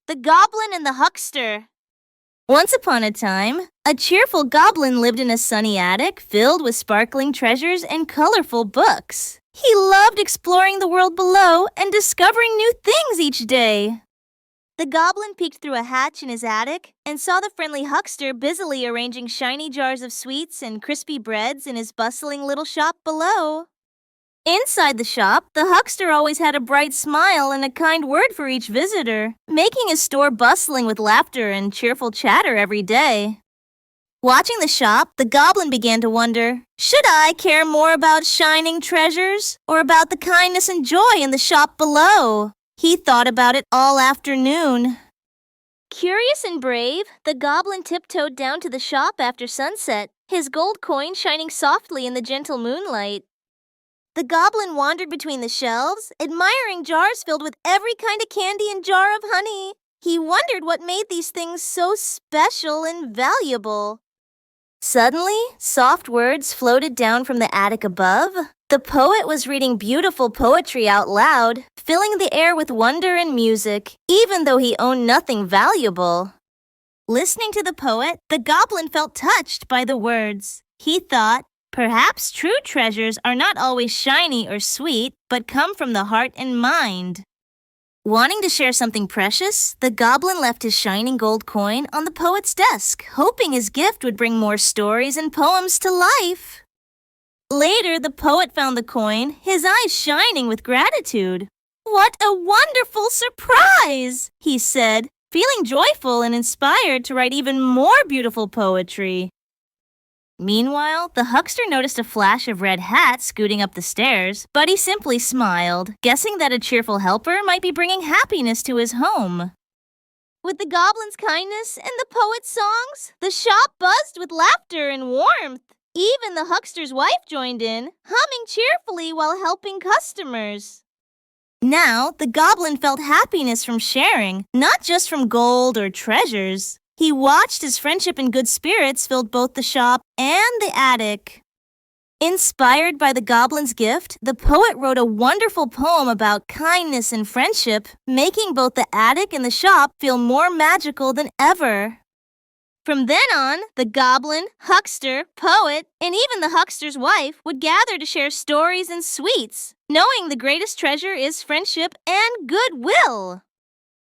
The Goblin and the Huckster. Once upon a time, a cheerful goblin lived in a sunny attic filled with sparkling treasures and colorful books. He loved exploring the world below and discovering new things each day. The goblin peeked through a hatch in his attic and saw the friendly Huckster busily arranging shiny jars of sweets and crispy breads in his bustling little shop below. Inside the shop, the Huckster always had a bright smile and a kind word for each visitor, making his store bustling with laughter and cheerful chatter every day. Watching the shop, the goblin began to wonder, should I care more about shining treasures or about the kindness and joy in the shop below? He thought about it all afternoon. Curious and brave, the goblin tiptoed down to the shop after sunset, his gold coin shining softly in the gentle moonlight. The goblin wandered between the shelves, admiring jars filled with every kind of candy and jar of honey. He wondered what made these things so special and valuable. Suddenly, soft words floated down from the attic above. The poet was reading beautiful poetry out loud, filling the air with wonder and music, even though he owned nothing valuable. Listening to the poet, the goblin felt touched by the words. He thought, perhaps true treasures are not always shiny or sweet, but come from the heart and mind. Wanting to share something precious, the goblin left his shining gold coin on the poet's desk, hoping his gift would bring more stories and poems to life. Later, the poet found the coin, his eyes shining with gratitude. "What a wonderful surprise!" he said, feeling joyful and inspired to write even more beautiful poetry. Meanwhile, the Huckster noticed a flash of red hat scooting up the stairs, but he simply smiled, guessing that a cheerful helper might be bringing happiness to his home. With the goblin's kindness and the poet's songs, the shop buzzed with laughter and warmth. Even the Huckster's wife joined in, humming cheerfully while helping customers. Now, the goblin felt happiness from sharing, not just from gold or treasures. He watched as friendship and good spirits filled both the shop and the attic. Inspired by the goblin's gift, the poet wrote a wonderful poem about kindness and friendship, making both the attic and the shop feel more magical than ever. From then on, the goblin, Huckster, poet, and even the Huckster's wife would gather to share stories and sweets, knowing the greatest treasure is friendship and goodwill.